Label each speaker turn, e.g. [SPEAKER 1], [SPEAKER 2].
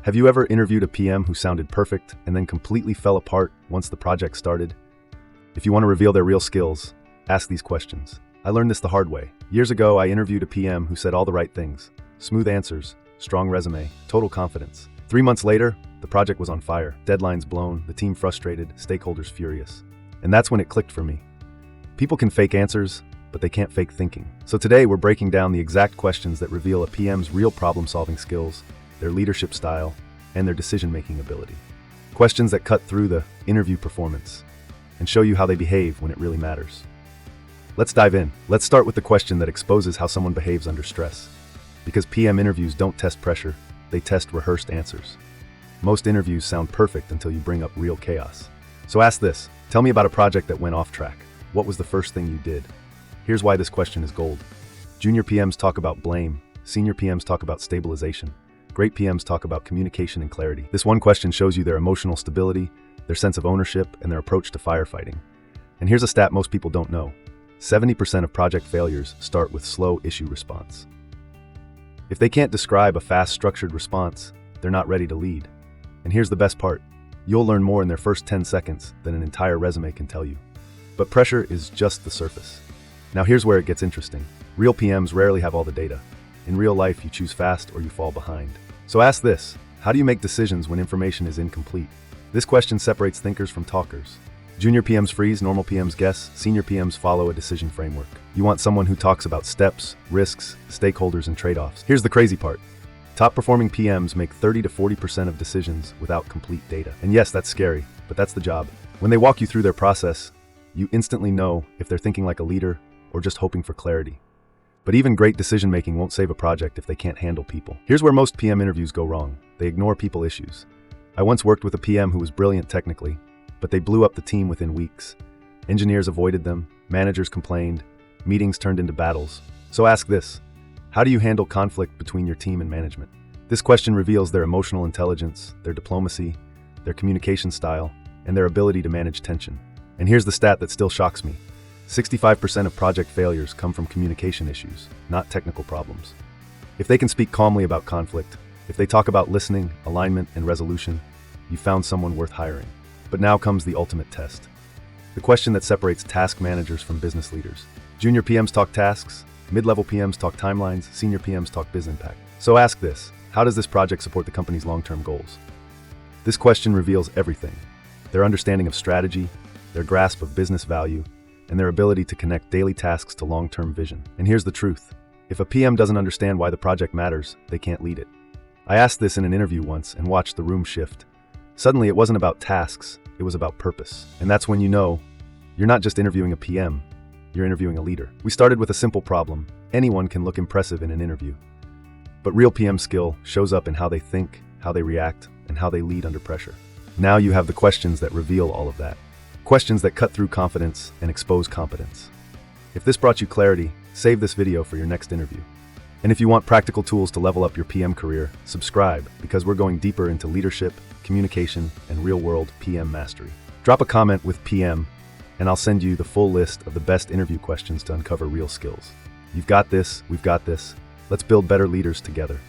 [SPEAKER 1] Have you ever interviewed a PM who sounded perfect and then completely fell apart once the project started? If you want to reveal their real skills, ask these questions. I learned this the hard way. Years ago, I interviewed a PM who said all the right things. Smooth answers, strong resume, total confidence. 3 months later, the project was on fire. Deadlines blown, the team frustrated, stakeholders furious. And that's when it clicked for me. People can fake answers, but they can't fake thinking. So today, we're breaking down the exact questions that reveal a PM's real problem-solving skills, their leadership style, and their decision-making ability. Questions that cut through the interview performance and show you how they behave when it really matters. Let's dive in. Let's start with the question that exposes how someone behaves under stress. Because PM interviews don't test pressure, they test rehearsed answers. Most interviews sound perfect until you bring up real chaos. So ask this, tell me about a project that went off track. What was the first thing you did? Here's why this question is gold. Junior PMs talk about blame, senior PMs talk about stabilization. Great PMs talk about communication and clarity. This one question shows you their emotional stability, their sense of ownership, and their approach to firefighting. And here's a stat most people don't know. 70% of project failures start with slow issue response. If they can't describe a fast, structured response, they're not ready to lead. And here's the best part. You'll learn more in their first 10 seconds than an entire resume can tell you. But pressure is just the surface. Now here's where it gets interesting. Real PMs rarely have all the data. In real life, you choose fast or you fall behind. So ask this, how do you make decisions when information is incomplete? This question separates thinkers from talkers. Junior PMs freeze, normal PMs guess, senior PMs follow a decision framework. You want someone who talks about steps, risks, stakeholders, and trade-offs. Here's the crazy part. Top-performing PMs make 30 to 40% of decisions without complete data. And yes, that's scary, but that's the job. When they walk you through their process, you instantly know if they're thinking like a leader or just hoping for clarity. But even great decision-making won't save a project if they can't handle people. Here's where most PM interviews go wrong. They ignore people issues. I once worked with a PM who was brilliant technically, but they blew up the team within weeks. Engineers avoided them, managers complained, meetings turned into battles. So ask this, how do you handle conflict between your team and management? This question reveals their emotional intelligence, their diplomacy, their communication style, and their ability to manage tension. And here's the stat that still shocks me. 65% of project failures come from communication issues, not technical problems. If they can speak calmly about conflict, if they talk about listening, alignment, and resolution, you found someone worth hiring. But now comes the ultimate test. The question that separates task managers from business leaders. Junior PMs talk tasks, mid-level PMs talk timelines, senior PMs talk biz impact. So ask this, how does this project support the company's long-term goals? This question reveals everything. Their understanding of strategy, their grasp of business value, and their ability to connect daily tasks to long-term vision. And here's the truth. If a PM doesn't understand why the project matters, they can't lead it. I asked this in an interview once and watched the room shift. Suddenly, it wasn't about tasks, it was about purpose. And that's when you know, you're not just interviewing a PM, you're interviewing a leader. We started with a simple problem. Anyone can look impressive in an interview. But real PM skill shows up in how they think, how they react, and how they lead under pressure. Now you have the questions that reveal all of that. Questions that cut through confidence and expose competence. If this brought you clarity, save this video for your next interview. And if you want practical tools to level up your PM career, subscribe, because we're going deeper into leadership, communication, and real-world PM mastery. Drop a comment with PM, and I'll send you the full list of the best interview questions to uncover real skills. You've got this, we've got this. Let's build better leaders together.